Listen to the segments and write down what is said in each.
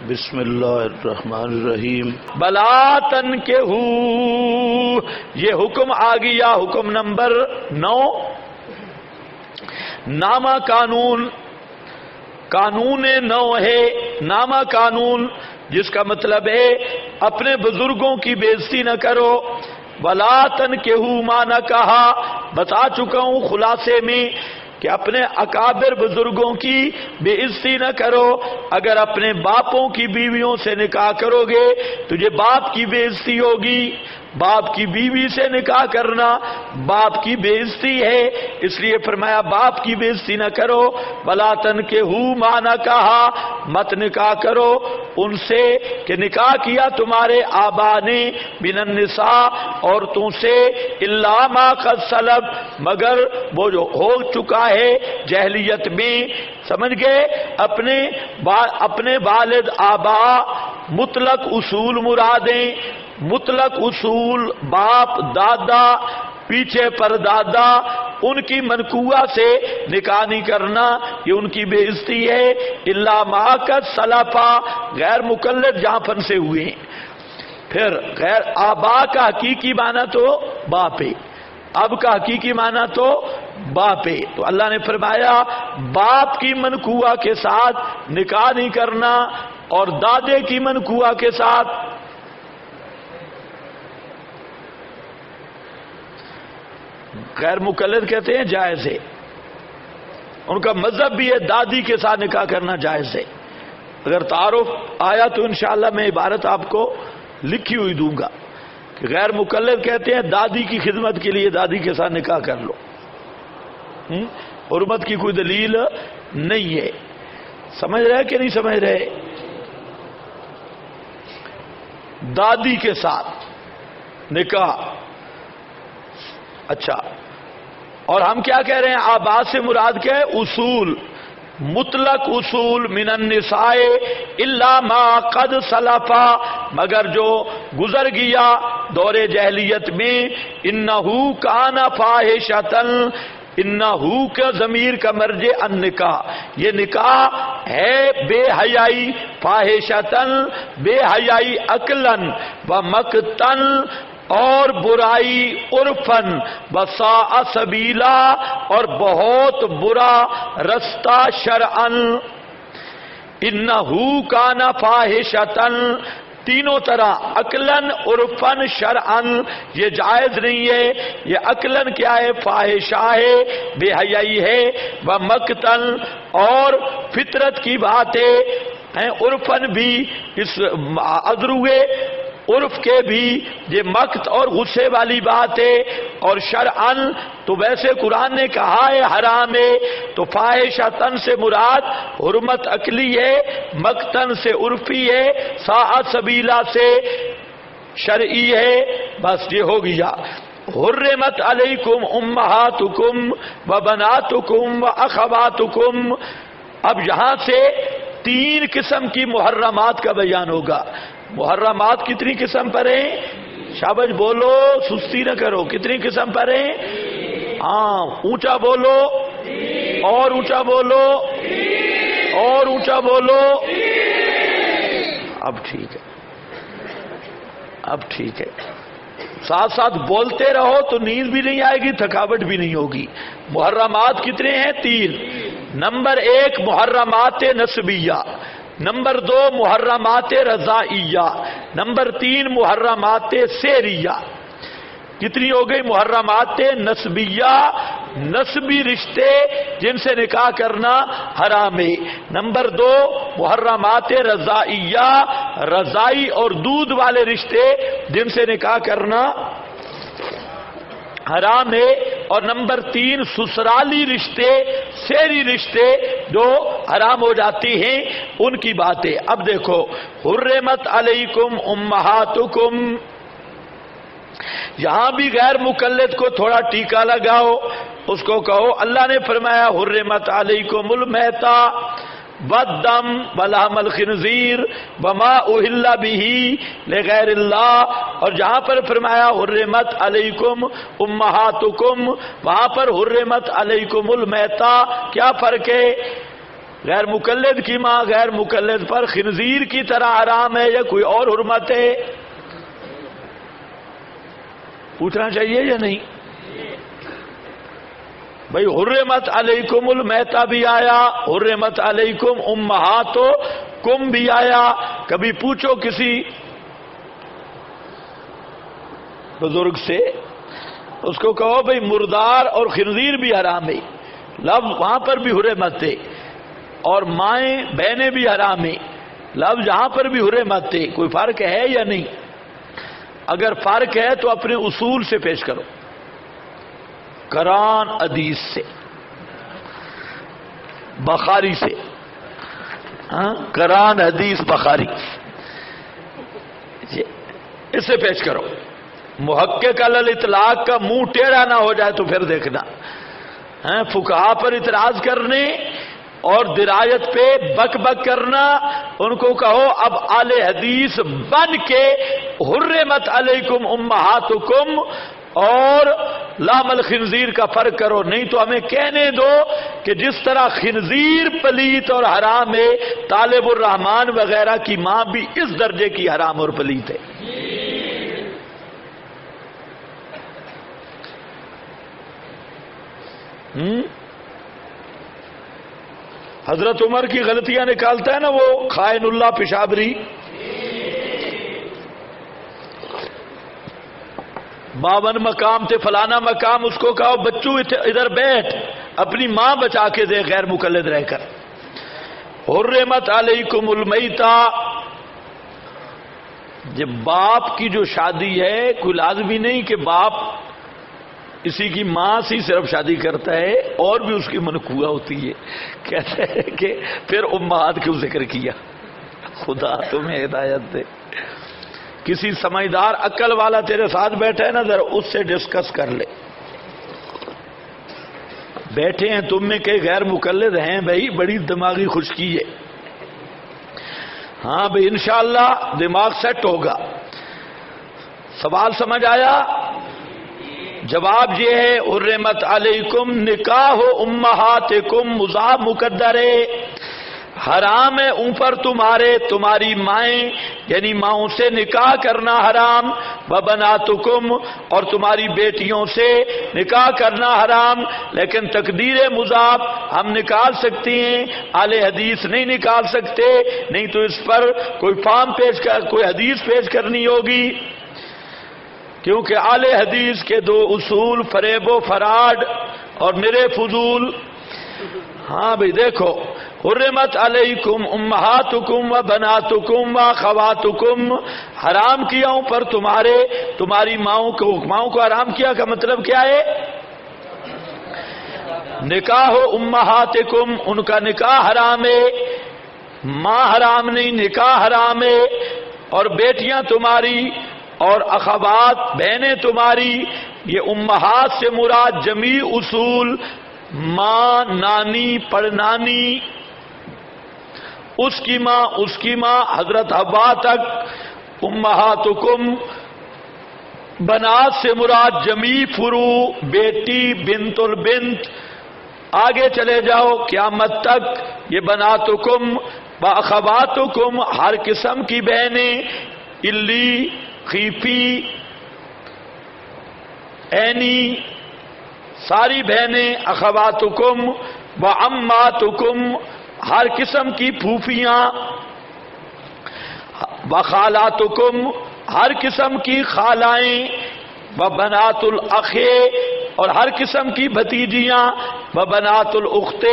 بسم اللہ الرحمن الرحیم۔ بلا تنکحو، یہ حکم آ گیا، حکم نمبر 9، نامہ قانون، قانون 9 ہے نامہ قانون، جس کا مطلب ہے اپنے بزرگوں کی بے عزتی نہ کرو۔ بلا تنکحو ما نہ کہا، بتا چکا ہوں خلاصے میں کہ اپنے اکابر بزرگوں کی بے عزتی نہ کرو۔ اگر اپنے باپوں کی بیویوں سے نکاح کرو گے تجھے باپ کی بے عزتی ہوگی، باپ کی بیوی سے نکاح کرنا باپ کی بے عزتی ہے، اس لیے فرمایا باپ کی بے عزتی نہ کرو۔ ولا تنکحو ما نہ کہا، مت نکاح کرو ان سے کہ نکاح کیا تمہارے آبا نے، من النساء عورتوں سے، الا ما قد سلف، مگر وہ جو ہو چکا ہے جاہلیت میں۔ سمجھ گئے؟ اپنے والد آبا مطلق اصول مرادیں، مطلق اصول باپ دادا پیچھے پر دادا، ان کی منکوہ سے نکاح نہیں کرنا، یہ ان کی بے عزتی ہے۔ الا ما قد سلفا، غیر مقلد جہاں پھنسے ہوئے ہیں۔ پھر غیر آبا کا حقیقی معنی تو باپ ہے، اب کا حقیقی معنی تو باپ ہے، تو اللہ نے فرمایا باپ کی منکوہ کے ساتھ نکاح نہیں کرنا، اور دادے کی منکوہ کے ساتھ۔ غیر مقلد کہتے ہیں جائز ہے، ان کا مذہب بھی ہے دادی کے ساتھ نکاح کرنا جائز ہے۔ اگر تعارف آیا تو انشاءاللہ میں عبارت آپ کو لکھی ہوئی دوں گا کہ غیر مقلد کہتے ہیں دادی کی خدمت کے لیے دادی کے ساتھ نکاح کر لو، حرمت کی کوئی دلیل نہیں ہے۔ سمجھ رہے کہ نہیں سمجھ رہے؟ دادی کے ساتھ نکاح، اچھا، اور ہم کیا کہہ رہے ہیں؟ آبا سے مراد کیا ہے؟ اصول، مطلق اصول، من النساء الا ما قد سلفا، مگر جو گزر گیا دور جاہلیت میں۔ انہو کان فاحشۃ، انہو کا ضمیر کا مرجع النکاح، یہ نکاح ہے بے حیائی، فاحشۃ بے حیائی، عقلاً و مقتاً اور برائی، عرفاً وساء سبیلا اور بہت برا رستہ شرعاً۔ انہو کان فاحشۃ، تینوں طرح عقلاً، عرفاً، شرعاً، یہ جائز نہیں ہے۔ یہ عقلاً کیا ہے؟ فاحشہ ہے، بے حیائی ہے، و مقتاً اور فطرت کی بات ہے، عرفاً بھی اس ادروے عرف کے بھی یہ مقت اور غصے والی بات ہے، اور شرعاً تو ویسے قرآن نے کہا ہے حرام ہے، تو فاحشۃ سے مراد حرمت عقلی ہے، مقتن سے عرفی ہے، ساعت سبیلا سے شرعی ہے، بس یہ ہو گیا۔ حرمت علیکم امہاتکم و بناتکم و اخواتکم، اب یہاں سے 3 قسم کی محرمات کا بیان ہوگا۔ محرمات کتنی قسم پر ہیں؟ شاباش بولو، سستی نہ کرو، کتنی قسم پر ہیں؟ ہاں اونچا بولو، اور اونچا بولو، اور اونچا بولو۔ اب ٹھیک ہے، اب ٹھیک ہے، ساتھ ساتھ بولتے رہو تو نیند بھی نہیں آئے گی، تھکاوٹ بھی نہیں ہوگی۔ محرمات کتنے ہیں؟ 3۔ نمبر 1 محرمات نسبیہ، نمبر 2 محرمات رضائیہ، نمبر 3 محرمات سیریہ۔ کتنی ہو گئی؟ محرمات نسبیہ، نسبی رشتے جن سے نکاح کرنا حرام ہے۔ نمبر 2 محرمات رضائیہ، رضائی اور دودھ والے رشتے جن سے نکاح کرنا حرام ہے۔ اور نمبر 3 سسرالی رشتے، سیری رشتے جو حرام ہو جاتی ہیں، ان کی باتیں۔ اب دیکھو، حرمت علیکم امہاتکم، یہاں بھی غیر مقلد کو تھوڑا ٹیکا لگاؤ، اس کو کہو اللہ نے فرمایا حرمت علیکم المیتہ والدم ولحم الخنزیر وما اہل بہ لغیر اللہ، اور جہاں پر فرمایا حرمت علیکم امہاتکم، وہاں پر حرمت علیکم المیتہ، کیا فرق ہے؟ غیر مقلد کی ماں غیر مقلد پر خنزیر کی طرح حرام ہے یا کوئی اور حرمت ہے؟ پوچھنا چاہیے یا نہیں؟ بھائی حرمت علیکم المیتہ بھی آیا، حرمت علیکم امہاتکم بھی آیا. کبھی پوچھو کسی بزرگ سے، اس کو کہو بھئی مردار اور خنزیر بھی حرام ہے، لفظ وہاں پر بھی حرمت ہے، اور مائیں بہنیں بھی حرام ہیں، لفظ یہاں پر بھی حرمت ہے. کوئی فرق ہے یا نہیں؟ اگر فرق ہے تو اپنے اصول سے پیش کرو، قرآن حدیث سے، بخاری سے. قرآن حدیث بخاری اس سے پیش کرو. محقق علی الاطلاق کا منہ ٹیڑھا نہ ہو جائے تو پھر دیکھنا فقہا پر اعتراض کرنے اور درایت پہ بک بک کرنا. ان کو کہو اب اہل حدیث بن کے حرمت علیکم امہاتکم اور لام الخنزیر کا فرق کرو، نہیں تو ہمیں کہنے دو کہ جس طرح خنزیر پلیت اور حرام ہے، طالب الرحمن وغیرہ کی ماں بھی اس درجے کی حرام اور پلیت ہے. حضرت عمر کی غلطیاں نکالتا ہے نا وہ خائن اللہ پشابری، 52 مقام تھے، فلانا مقام. اس کو کہو بچوں ادھر بیٹھ، اپنی ماں بچا کے دے غیر مقلد رہ کر. حرمت علیکم المیتہ، جب باپ کی جو شادی ہے کوئی لازمی نہیں کہ باپ اسی کی ماں سے صرف شادی کرتا ہے، اور بھی اس کی منقوہ ہوتی ہے. کہتے ہیں کہ پھر امہات کیوں ذکر کیا؟ خدا تمہیں ہدایت دے. کسی سمجھدار عقل والا تیرے ساتھ بیٹھا ہے نا، ذرا اس سے ڈسکس کر لے. بیٹھے ہیں تم میں کئی غیر مقلد ہیں بھائی، بڑی دماغی خشکی ہے. ہاں بھائی انشاءاللہ دماغ سیٹ ہوگا. سوال سمجھ آیا؟ جواب یہ ہے حرمت علیکم نکاح امہاتکم، مضاف مقدر ہے. حرام ہے اوپر تمہارے تمہاری مائیں یعنی ماؤں سے نکاح کرنا حرام، وبناتکم اور تمہاری بیٹیوں سے نکاح کرنا حرام. لیکن تقدیر مضاف ہم نکال سکتے ہیں، اہل حدیث نہیں نکال سکتے، نہیں تو اس پر کوئی حدیث پیش کرنی ہوگی. کیونکہ اہل حدیث کے 2 اصول فریب و فراڈ اور میرے فضول. ہاں بھئی دیکھو، حرمت علیکم امہاتکم و بناتکم و خواتکم، حرام کیا ہوں پر تمہاری ماؤں کو حرام کیا کا مطلب کیا ہے؟ نکاح امہاتکم، ان کا نکاح حرام ہے، ماں حرام نہیں، نکاح حرام ہے. اور بیٹیاں تمہاری اور اخوات بہنیں تمہاری، یہ امہات سے مراد جمیع اصول، ماں، نانی، پڑنانی، اس کی ماں حضرت حوا تک. امہاتکم بنات سے مراد جمیع فروع، بیٹی، بنت البنت، آگے چلے جاؤ قیامت تک. یہ بناتکم و اخواتکم ہر قسم کی بہنیں، الی، خیفی، عینی، ساری بہنیں. اخواتکم و عماتکم ہر قسم کی پھوپھیاں، و خالاتکم ہر قسم کی خالائیں، و بنات الاخ اور ہر قسم کی بھتیجیاں، و بنات الاخت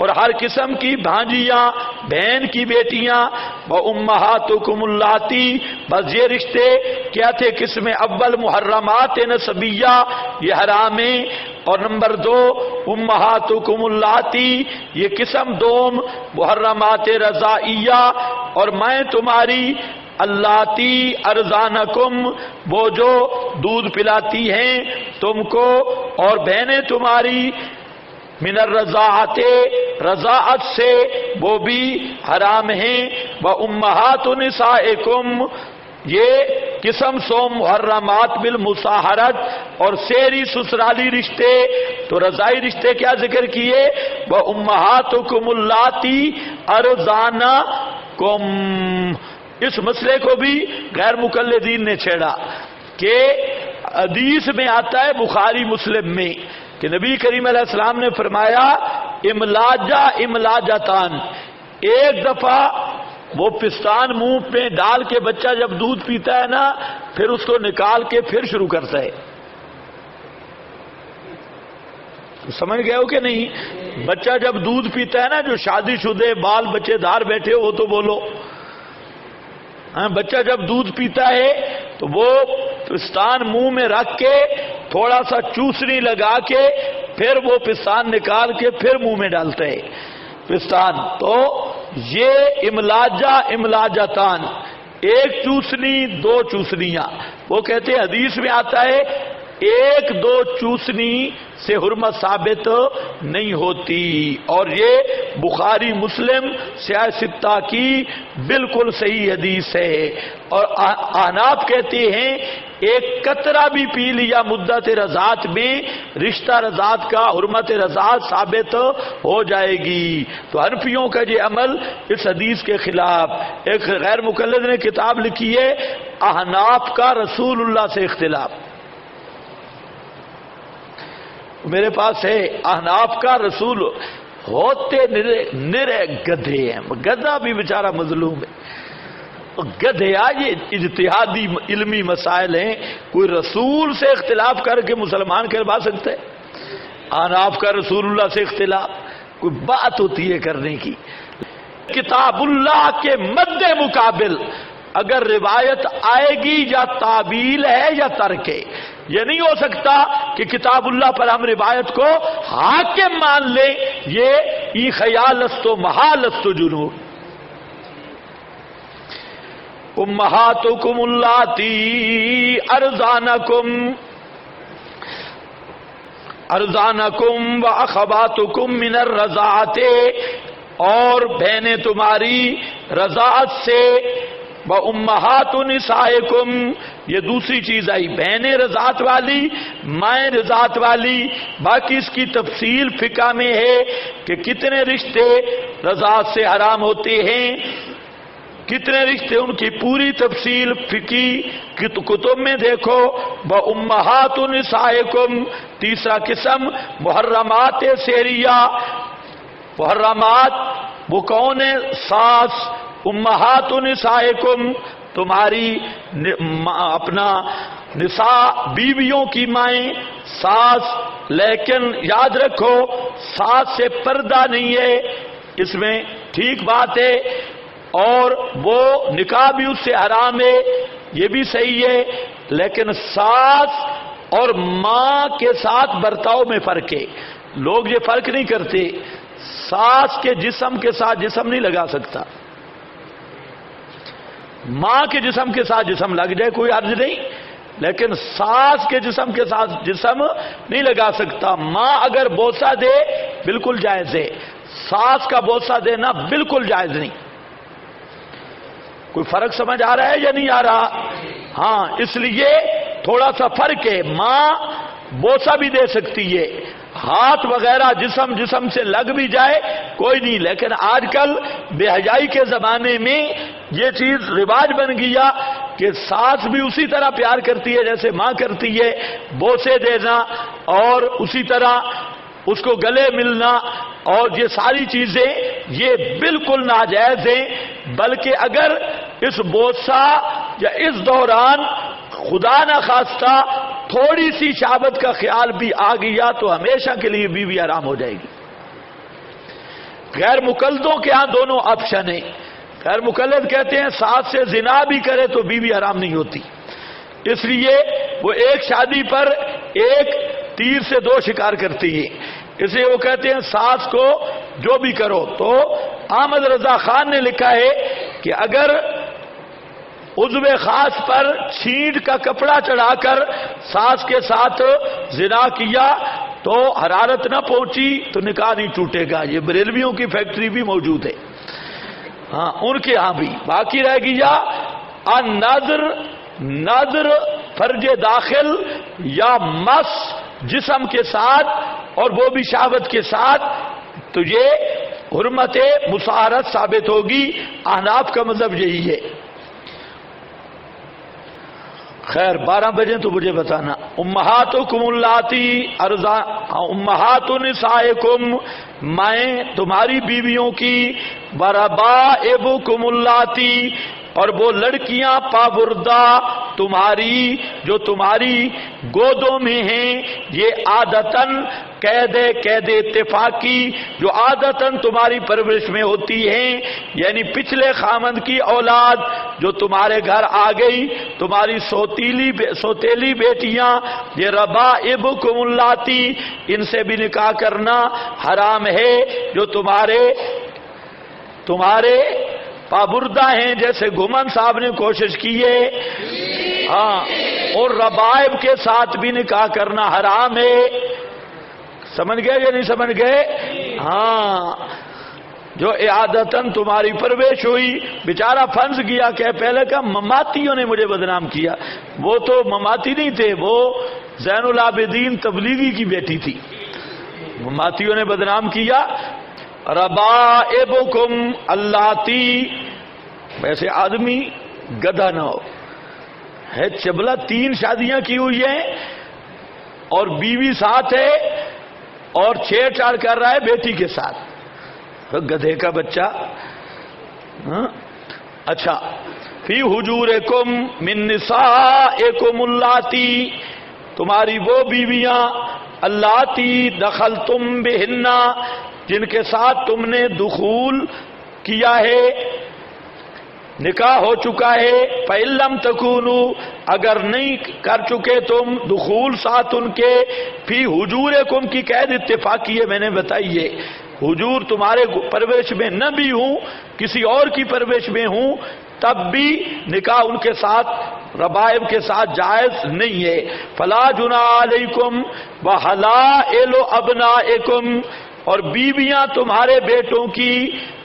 اور ہر قسم کی بھانجیاں، بہن کی بیٹیاں. و امہاتکم اللاتی، بس یہ رشتے کیا تھے؟ قسم اول محرمات نسبیہ، یہ حرام ہیں. اور نمبر 2 امہاتکم اللاتی، یہ قسم دوم محرمات رضائیہ، اور میں تمہاری اللاتی ارزانکم، وہ جو دودھ پلاتی ہیں تم کو، اور بہنیں تمہاری من الرضاعت، رضاعت سے، وہ بھی حرام ہیں. و امہات نسائکم، یہ قسم سوم محرمات بالمصاہرت اور سیری سسرالی رشتے، تو رضائی رشتے کیا ذکر کیے؟ وَأُمَّهَاتُكُمُ اللَّاتِي أَرْضَعْنَكُمْ۔ اس مسئلے کو بھی غیر مقلدین نے چھیڑا کہ حدیث میں آتا ہے بخاری مسلم میں کہ نبی کریم علیہ السلام نے فرمایا املاجہ املاجتان، ایک دفعہ وہ پستان منہ پہ ڈال کے بچہ جب دودھ پیتا ہے نا پھر اس کو نکال کے پھر شروع کرتا ہے، سمجھ گئے ہو کہ نہیں؟ بچہ جب دودھ پیتا ہے نا، جو شادی شدہ بال بچے دار بیٹھے ہو تو بولو، بچہ جب دودھ پیتا ہے تو وہ پستان منہ میں رکھ کے تھوڑا سا چوسنی لگا کے پھر وہ پستان نکال کے پھر منہ میں ڈالتا ہے پستان، تو یہ املاجہ املاجتان، ایک چوسنی دو چوسنیاں، وہ کہتے ہیں حدیث میں آتا ہے ایک دو چوسنی سے حرمت ثابت نہیں ہوتی، اور یہ بخاری مسلم سیاہ ستہ کی بالکل صحیح حدیث ہے۔ اور احناف کہتے ہیں ایک قطرہ بھی پی لیا مدت رضاعت میں رشتہ رضاعت کا حرمت رضاعت ثابت ہو جائے گی۔ تو حنفیوں کا یہ عمل اس حدیث کے خلاف۔ ایک غیر مقلد نے کتاب لکھی ہے احناف کا رسول اللہ سے اختلاف، میرے پاس ہے احناف کا رسول، ہوتے نرے گدھے ہیں، گدھا بھی بیچارہ مظلوم ہے، گدھے یہ اجتہادی علمی مسائل ہیں، کوئی رسول سے اختلاف کر کے مسلمان کروا سکتے؟ احناف کا رسول اللہ سے اختلاف کوئی بات ہوتی ہے کرنے کی؟ کتاب اللہ کے مد مقابل اگر روایت آئے گی یا تعبیل ہے یا ترک ہے، یہ نہیں ہو سکتا کہ کتاب اللہ پر ہم روایت کو حاکم مان لیں، یہ خیال است و محال است و جنون۔ امہاتکم اللاتی ارزانکم و اخواتکم من الرضاعت، اور بہنیں تمہاری رضاعت سے، وَأُمَّهَاتُ نِسَائِكُمْ، یہ دوسری چیز آئی، بہنیں رضاعت والی، مائیں رضاعت والی، باقی اس کی تفصیل فقہ میں ہے کہ کتنے رشتے رضاعت سے حرام ہوتے ہیں، کتنے رشتے، ان کی پوری تفصیل فقہی کتب میں دیکھو۔ وَأُمَّهَاتُ نِسَائِكُمْ، تیسرا قسم محرمات سیریہ، محرمات وہ کون ہے؟ ساس، امہات نسائکم، تمہاری اپنا نساء بیویوں کی مائیں، ساس، لیکن یاد رکھو ساس سے پردہ نہیں ہے، اس میں ٹھیک بات ہے، اور وہ نکاح بھی اس سے حرام ہے، یہ بھی صحیح ہے، لیکن ساس اور ماں کے ساتھ برتاؤ میں فرق ہے، لوگ یہ فرق نہیں کرتے، ساس کے جسم کے ساتھ جسم نہیں لگا سکتا، ماں کے جسم کے ساتھ جسم لگ جائے کوئی عرض نہیں، لیکن ساس کے جسم کے ساتھ جسم نہیں لگا سکتا۔ ماں اگر بوسہ دے بالکل جائز ہے، ساس کا بوسہ دینا بالکل جائز نہیں۔ کوئی فرق سمجھ آ رہا ہے یا نہیں آ رہا؟ ہاں، اس لیے تھوڑا سا فرق ہے، ماں بوسہ بھی دے سکتی ہے، ہاتھ وغیرہ جسم سے لگ بھی جائے کوئی نہیں، لیکن آج کل بے حیائی کے زمانے میں یہ چیز رواج بن گیا کہ ساس بھی اسی طرح پیار کرتی ہے جیسے ماں کرتی ہے، بوسے دینا اور اسی طرح اس کو گلے ملنا، اور یہ ساری چیزیں یہ بالکل ناجائز ہیں، بلکہ اگر اس بوسہ یا اس دوران خدا نہ خواستہ تھوڑی سی شہوت کا خیال بھی آ گیا تو ہمیشہ کے لیے بیوی حرام ہو جائے گی۔ غیر مقلدوں کے ہاں دونوں آپشن ہیں، غیر مقلد کہتے ہیں ساس سے زنا بھی کرے تو بیوی حرام نہیں ہوتی، اس لیے وہ ایک شادی پر ایک تیر سے دو شکار کرتی ہے، اس لیے وہ کہتے ہیں ساس کو جو بھی کرو۔ تو احمد رضا خان نے لکھا ہے کہ اگر عضو خاص پر چھینٹ کا کپڑا چڑھا کر ساس کے ساتھ زنا کیا تو حرارت نہ پہنچی تو نکاح نہیں ٹوٹے گا، یہ بریلویوں کی فیکٹری بھی موجود ہے، ہاں ان کے ہاں بھی باقی رہ گیا النظر، نظر فرج داخل یا مس جسم کے ساتھ اور وہ بھی شہوت کے ساتھ، تو یہ حرمت مصاہرت ثابت ہوگی۔ احناف کا مذہب یہی ہے۔ خیر 12 بجے تو مجھے بتانا۔ امہاتکم اللاتی امہات نسائکم، مائیں تمہاری بیویوں کی، وربائبکم اللاتی، اور وہ لڑکیاں پابردہ تمہاری جو تمہاری گودوں میں ہیں، یہ عادتاً قید اتفاقی جو عادتاً تمہاری پرورش میں ہوتی ہیں، یعنی پچھلے خامند کی اولاد جو تمہارے گھر آ گئی، تمہاری سوتیلی بیٹیاں، یہ ربائبکم اللاتی، ان سے بھی نکاح کرنا حرام ہے جو تمہارے پابردہ ہیں، جیسے گھمن صاحب نے کوشش کی ہے، ہاں، اور ربائب کے ساتھ بھی نکاح کرنا حرام ہے۔ سمجھ گئے یا نہیں سمجھ گئے؟ ہاں، جو اعادتاً تمہاری پرورش ہوئی، بیچارہ پھنس گیا کہ پہلے کا مماتیوں نے مجھے بدنام کیا، وہ تو مماتی نہیں تھے، وہ زین العابدین تبلیغی کی بیٹی تھی، مماتیوں نے بدنام کیا۔ ربائبکم اللاتی، ویسے آدمی گدھا نہ ہو، ہے چبلا، 3 شادیاں کی ہوئی ہیں اور بیوی ساتھ ہے اور چھیڑ چھاڑ کر رہا ہے بیٹی کے ساتھ، گدھے کا بچہ۔ اچھا، فی حجورکم من نسائکم اللاتی، تمہاری وہ بیویاں اللاتی دخلتم بہن، جن کے ساتھ تم نے دخول کیا ہے، نکاح ہو چکا ہے، فَإِن لَّمْ تَكُونُوا، اگر نہیں کر چکے تم دخول ساتھ ان کے، فی حجورکم کی قید اتفاقی ہے، میں نے بتائی ہے، حجور تمہارے پرورش میں نہ بھی ہوں، کسی اور کی پرورش میں ہوں، تب بھی نکاح ان کے ساتھ ربائب کے ساتھ جائز نہیں ہے۔ فَلَا جُنَاحَ عَلَيْكُمْ وَحَلَائِلُ أَبْنَائِكُمْ، اور بیویاں تمہارے بیٹوں کی،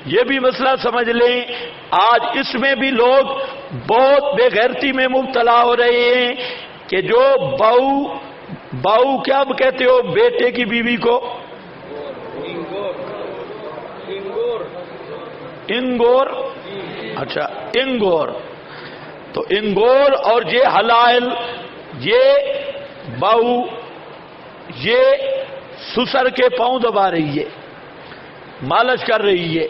یہ بھی مسئلہ سمجھ لیں، آج اس میں بھی لوگ بہت بے غیرتی میں مبتلا ہو رہے ہیں کہ جو بہو کیا کہتے ہو بیٹے کی بیوی کو؟ انگور، اچھا انگور، تو انگور اور یہ حلائل، یہ بہو، یہ سسر کے پاؤں دبا رہی ہے، مالش کر رہی ہے،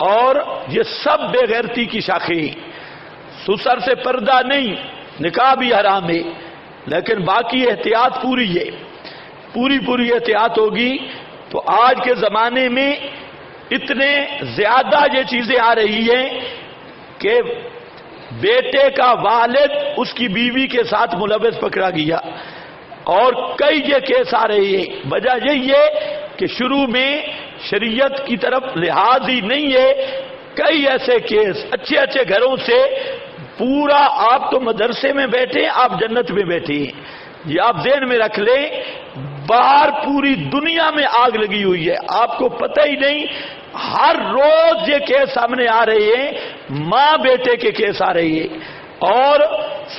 اور یہ سب بے غیرتی کی شاخیں، سسر سے پردہ نہیں، نکاح بھی حرام ہے، لیکن باقی احتیاط پوری ہے، پوری احتیاط ہوگی۔ تو آج کے زمانے میں اتنے زیادہ یہ چیزیں آ رہی ہیں کہ بیٹے کا والد اس کی بیوی کے ساتھ ملوث پکڑا گیا، اور کئی یہ کیس آ رہے ہیں۔ وجہ یہی ہے کہ شروع میں شریعت کی طرف لحاظ ہی نہیں ہے، کئی ایسے کیس اچھے گھروں سے، پورا آپ تو مدرسے میں بیٹھے، آپ جنت میں بیٹھے ہیں، یہ آپ ذہن میں رکھ لیں، باہر پوری دنیا میں آگ لگی ہوئی ہے، آپ کو پتہ ہی نہیں، ہر روز یہ کیس سامنے آ رہے ہیں، ماں بیٹے کے کیس آ رہے ہیں، اور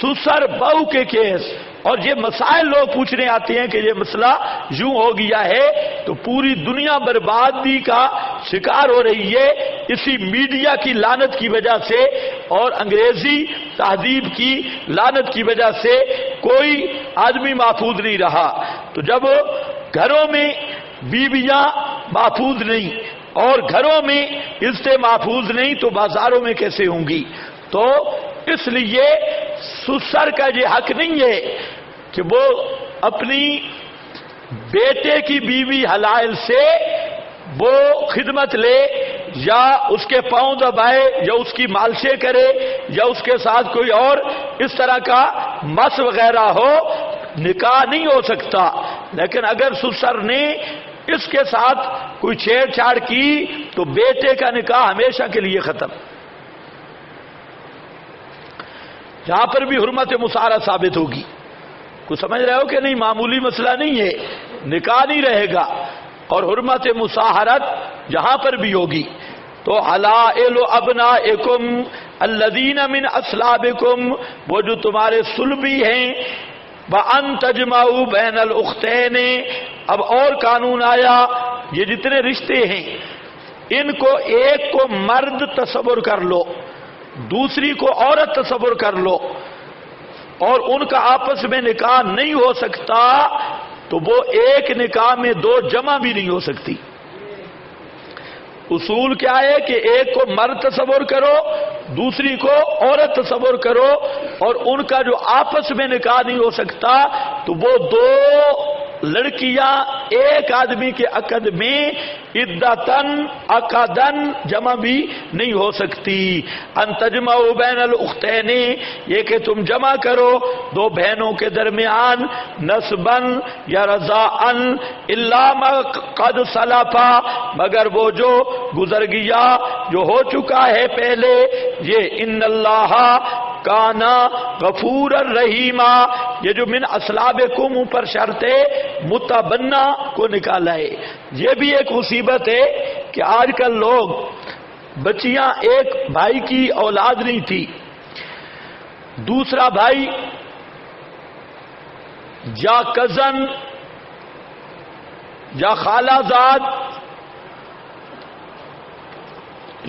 سسر بہو کے کیس، اور یہ مسائل لوگ پوچھنے آتے ہیں کہ یہ مسئلہ یوں ہو گیا ہے، تو پوری دنیا بربادی کا شکار ہو رہی ہے اسی میڈیا کی لعنت کی وجہ سے اور انگریزی تہذیب کی لعنت کی وجہ سے۔ کوئی آدمی محفوظ نہیں رہا، تو جب گھروں میں بیویاں محفوظ نہیں اور گھروں میں عزتیں محفوظ نہیں تو بازاروں میں کیسے ہوں گی؟ تو اس لیے سسر کا یہ حق نہیں ہے کہ وہ اپنی بیٹے کی بیوی حلائل سے وہ خدمت لے یا اس کے پاؤں دبائے یا اس کی مالشیں کرے یا اس کے ساتھ کوئی اور اس طرح کا مس وغیرہ ہو، نکاح نہیں ہو سکتا۔ لیکن اگر سسر نے اس کے ساتھ کوئی چھیڑ چھاڑ کی تو بیٹے کا نکاح ہمیشہ کے لیے ختم۔ یہاں پر بھی حرمت مصاہرت ثابت ہوگی، کچھ سمجھ رہے ہو کہ نہیں؟ معمولی مسئلہ نہیں ہے، نکاح نہیں رہے گا اور حرمت مصاہرت یہاں پر بھی ہوگی۔ تو حلائل ابنائکم، الذین من اصلابکم، وہ جو تمہارے صلبی ہیں، وَأَن تَجْمَعُوا بَيْنَ الْأُخْتَيْنِ، اب اور قانون آیا، یہ جتنے رشتے ہیں ان کو ایک کو مرد تصور کر لو، دوسری کو عورت تصور کر لو، اور ان کا آپس میں نکاح نہیں ہو سکتا تو وہ ایک نکاح میں دو جمع بھی نہیں ہو سکتی۔ اصول کیا ہے کہ ایک کو مرد تصور کرو، دوسری کو عورت تصور کرو، اور ان کا جو آپس میں نکاح نہیں ہو سکتا تو وہ دو لڑکیاں ایک آدمی کے عقد میں عدتن عقدن جمع بھی نہیں ہو سکتی۔ ان تجمعوا بین الاختین، یہ کہ تم جمع کرو دو بہنوں کے درمیان، نسبن یا رضاءن، الا ما قد سلفا، مگر وہ جو گزر گیا، جو ہو چکا ہے پہلے، یہ ان اللہ کانا غفور الرحیما، یہ جو من اصلابکم اوپر شرط ہے متبنہ کو نکالا ہے۔ یہ بھی ایک مصیبت ہے کہ آج کل لوگ بچیاں، ایک بھائی کی اولاد نہیں تھی، دوسرا بھائی یا کزن یا خالہ زاد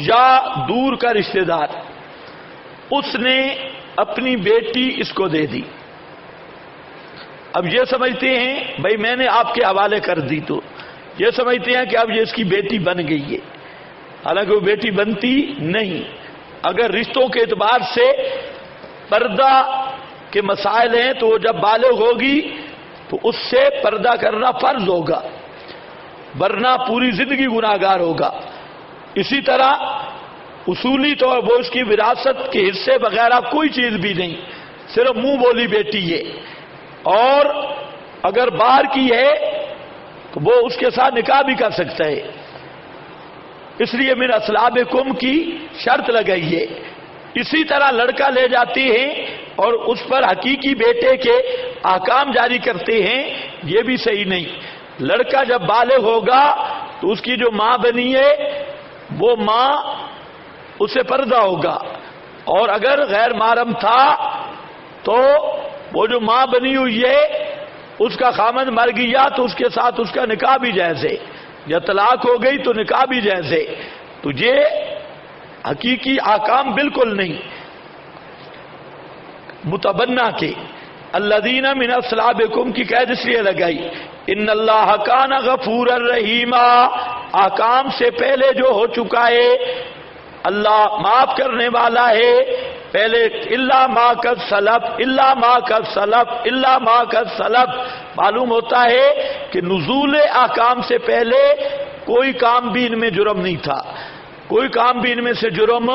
یا دور کا رشتہ دار، اس نے اپنی بیٹی اس کو دے دی۔ اب یہ سمجھتے ہیں بھائی میں نے آپ کے حوالے کر دی، تو یہ سمجھتے ہیں کہ اب یہ اس کی بیٹی بن گئی ہے، حالانکہ وہ بیٹی بنتی نہیں۔ اگر رشتوں کے اعتبار سے پردہ کے مسائل ہیں تو وہ جب بالغ ہوگی تو اس سے پردہ کرنا فرض ہوگا، ورنہ پوری زندگی گناہگار ہوگا۔ اسی طرح اصولی طور وہ اس کی وراثت کے حصے وغیرہ کوئی چیز بھی نہیں، صرف منہ بولی بیٹی ہے، اور اگر باہر کی ہے تو وہ اس کے ساتھ نکاح بھی کر سکتا ہے۔ اس لیے من اصلابکم کی شرط لگائی ہے۔ اسی طرح لڑکا لے جاتے ہیں اور اس پر حقیقی بیٹے کے احکام جاری کرتے ہیں، یہ بھی صحیح نہیں۔ لڑکا جب بالغ ہوگا تو اس کی جو ماں بنی ہے وہ ماں اسے پردہ ہوگا، اور اگر غیر محرم تھا تو وہ جو ماں بنی ہوئی ہے اس کا خامند مر گیا تو اس کے ساتھ اس کا نکاح بھی جائز ہے، یا طلاق ہو گئی تو نکاح بھی جائز ہے۔ تو یہ حقیقی احکام بالکل نہیں متبنہ کے۔ الذین من اصلابکم کی قید اس لیے لگائی، ان اللہ کان غفور الرحیما، احکام سے پہلے جو ہو چکا ہے اللہ معاف کرنے والا ہے۔ پہلے الا ما قد سلف، الا ما قد سلف، الا ما قد سلف، معلوم ہوتا ہے کہ نزول احکام سے پہلے کوئی کام بھی ان میں جرم نہیں تھا، کوئی کام بھی ان میں سے جرم،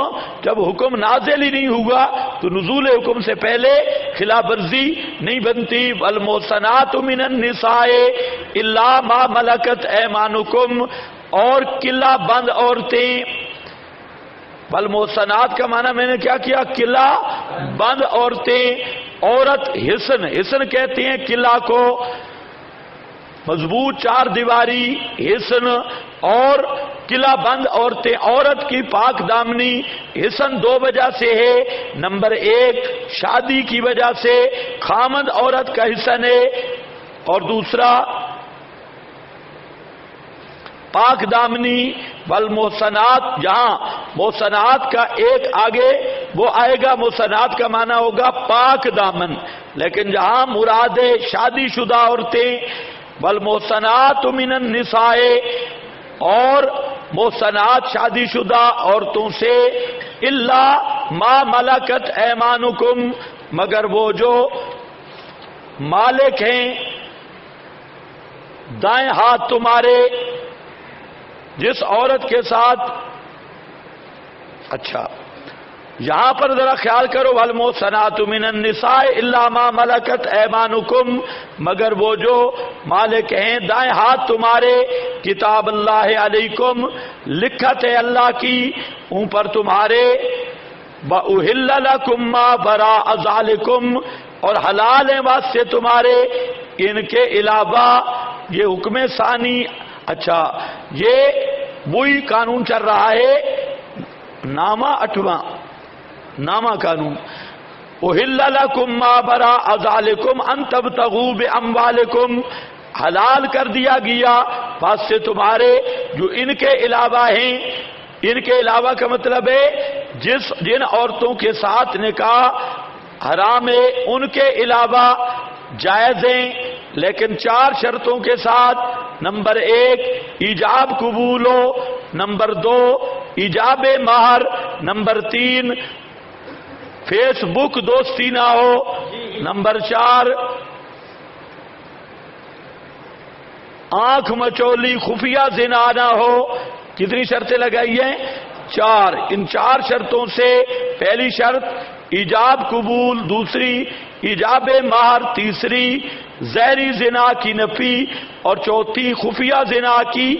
جب حکم نازل ہی نہیں ہوا تو نزول حکم سے پہلے خلاف ورزی نہیں بنتی۔ والمحصنات من النساء الا ما ملکت ایمانکم، اور قلعہ بند عورتیں، والمحصنات کا معنی میں نے کیا کیا، قلعہ بند عورتیں۔ عورت حصن، حصن کہتے ہیں قلعہ کو، مضبوط چار دیواری حصن، اور قلعہ بند عورتیں۔ عورت کی پاک دامنی حصن دو وجہ سے ہے، نمبر ایک شادی کی وجہ سے خامند عورت کا حصن ہے، اور دوسرا پاک دامنی۔ والمحصنات، جہاں محصنات کا ایک آگے وہ آئے گا، محصنات کا معنی ہوگا پاک دامن، لیکن جہاں مراد شادی شدہ عورتیں، والمحصنات من النساء، اور محصنات شادی شدہ عورتوں سے، الا ما ملکت ایمانکم، مگر وہ جو مالک ہیں دائیں ہاتھ تمہارے، جس عورت کے ساتھ، اچھا یہاں پر ذرا خیال کرو، والمحصنات من النساء الا ما ملکت ایمانکم، مگر وہ جو مالک ہیں دائیں ہاتھ تمہارے، کتاب اللہ علیکم، لکھت ہے اللہ کی اوپر تمہارے، وَأُحِلَّ لَكُمْ مَا وَرَاءَ ذَلِكُمْ، اور حلال ہیں واسطے تمہارے ان کے علاوہ، یہ حکم ثانی۔ اچھا یہ وہی قانون چل رہا ہے، نامہ 8واں، نامہ قانون. احل لکم ما براء ذالکم ان تبتغوا باموالکم، حلال کر دیا گیا پاس سے تمہارے جو ان کے علاوہ ہیں. ان کے علاوہ کا مطلب ہے جن عورتوں کے ساتھ نکاح حرام ہے ان کے علاوہ جائز ہیں، لیکن 4 شرطوں کے ساتھ. نمبر 1 ایجاب قبول ہو، نمبر 2 ایجاب مہر، نمبر 3 فیس بک دوستی نہ ہو، نمبر 4 آنکھ مچولی خفیہ زنا نہ ہو. کتنی شرطیں لگائی ہیں؟ 4. ان 4 شرطوں سے پہلی شرط ایجاب قبول، دوسری ایجاب مہر، تیسری زہری زنا کی نفی، اور چوتھی خفیہ زنا کی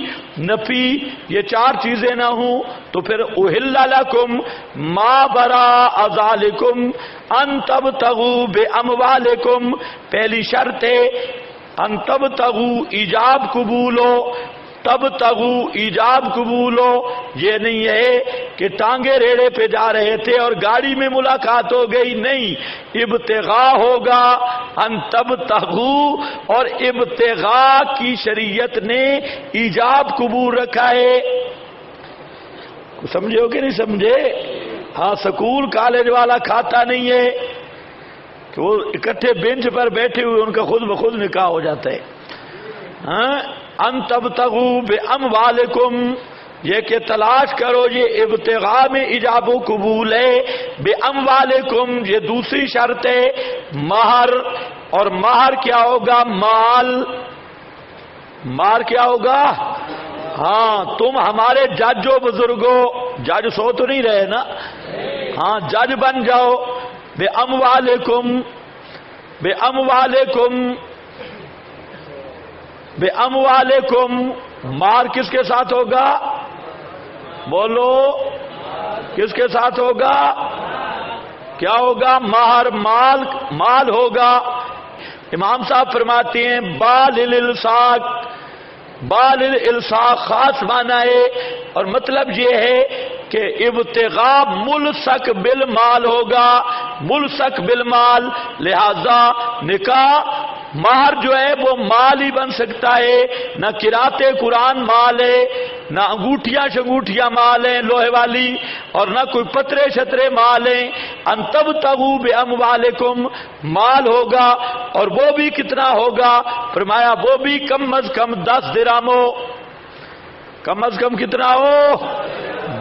نفی. یہ 4 چیزیں نہ ہوں تو پھر احل لکم ما براء ذالکم ان تبتغوا باموالکم. پہلی شرط ہے ان تبتغوا ایجاب قبول ہو. تبتغوا ایجاب قبول ہو، یہ نہیں ہے کہ ٹانگے ریڑے پہ جا رہے تھے اور گاڑی میں ملاقات ہو گئی، نہیں، ابتغاء ہوگا. ان تبتغوا، اور ابتغاء کی شریعت نے ایجاب قبول رکھا ہے. سمجھے ہو کہ نہیں سمجھے؟ ہاں، سکول کالج والا کھاتا نہیں ہے کہ وہ اکٹھے بینچ پر بیٹھے ہوئے ان کا خود بخود نکاح ہو جاتا ہے. ہاں، ان تبتغوا باموالکم، یہ کہ تلاش کرو، یہ ابتغاء میں ایجاب و قبول ہے. باموالکم یہ دوسری شرط ہے. مہر، اور مہر کیا ہوگا؟ مال. مال کیا ہوگا؟ ہاں، تم ہمارے جج و بزرگوں، جج سو تو نہیں رہے نا، ہاں جج بن جاؤ. باموالکم، باموالکم، باموالکم، مال کس کے ساتھ ہوگا؟ بولو، کس کے ساتھ ہوگا؟ کیا ہوگا؟ مہر، مال ہوگا. امام صاحب فرماتے ہیں بال الالصاق، بال الالصاق خاص معنی ہے، اور مطلب یہ ہے کہ ابتغاء ملصق بالمال ہوگا، ملصق بالمال. لہذا نکاح مہر جو ہے وہ مال ہی بن سکتا ہے. نہ قرات قرآن مال ہے، نہ انگوٹھیاں شنگوٹھیاں مال ہیں لوہے والی، اور نہ کوئی پترے شترے مال ہیں. ان تبتغوا باموالکم، مال ہوگا، اور وہ بھی کتنا ہوگا؟ فرمایا وہ بھی کم از کم 10 درہم ہو. کم از کم کتنا ہو؟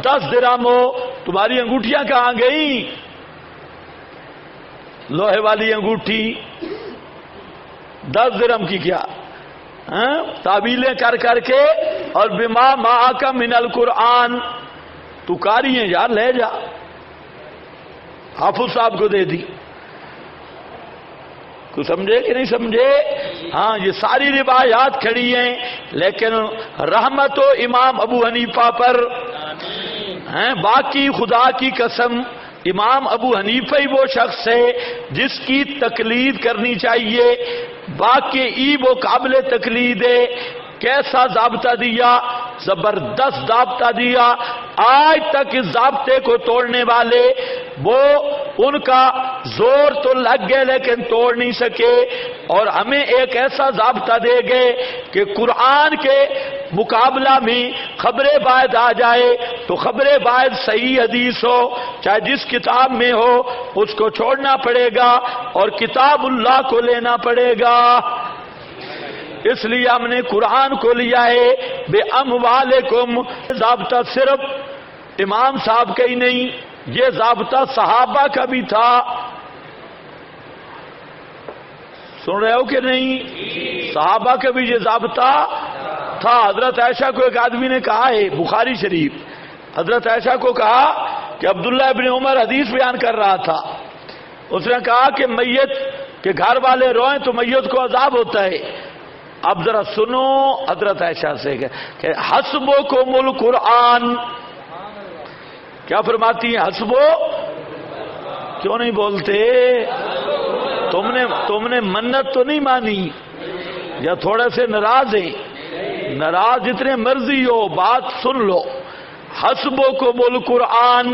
10 درہم ہو. تمہاری انگوٹھیاں کہاں گئیں؟ لوہے والی انگوٹھی 10 درہم کی کیا تعبیلیں کر کر کے، اور بما معک من القرآن، تو کاری ہیں یار، لے جا. حافظ صاحب کو دے دی. کو سمجھے کہ نہیں سمجھے؟ ہاں، یہ ساری روایات کھڑی ہیں، لیکن رحمت و امام ابو حنیفہ پر ہیں. باقی خدا کی قسم امام ابو حنیفہ ہی وہ شخص ہے جس کی تقلید کرنی چاہیے. باقی وہ قابل تقلید ہے. کیسا ضابطہ دیا؟ زبردست ضابطہ دیا. آج تک اس ضابطے کو توڑنے والے وہ ان کا زور تو لگ گئے لیکن توڑ نہیں سکے. اور ہمیں ایک ایسا ضابطہ دے گئے کہ قرآن کے مقابلہ میں خبر باعث آ جائے تو خبر باعث صحیح حدیث ہو، چاہے جس کتاب میں ہو اس کو چھوڑنا پڑے گا اور کتاب اللہ کو لینا پڑے گا. اس لیے ہم نے قرآن کو لیا ہے. بے اموالکم ضابطہ صرف امام صاحب کا ہی نہیں، یہ ضابطہ صحابہ کا بھی تھا. سن رہے ہو کہ نہیں؟ صحابہ کا بھی یہ ضابطہ تھا. حضرت عائشہ کو ایک آدمی نے کہا ہے، بخاری شریف، حضرت عائشہ کو کہا کہ عبداللہ ابن عمر حدیث بیان کر رہا تھا. اس نے کہا کہ میت کے گھر والے روئیں تو میت کو عذاب ہوتا ہے. اب ذرا سنو حضرت عائشہ سے کہ حسبکم القرآن، کیا فرماتی ہیں؟ حسبو، کیوں نہیں بولتے؟ تم نے منت تو نہیں مانی یا تھوڑے سے ناراض ہیں؟ ناراض جتنے مرضی ہو، بات سن لو. حسبکم القرآن،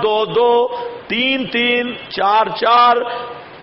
2-2, 3-3, 4-4,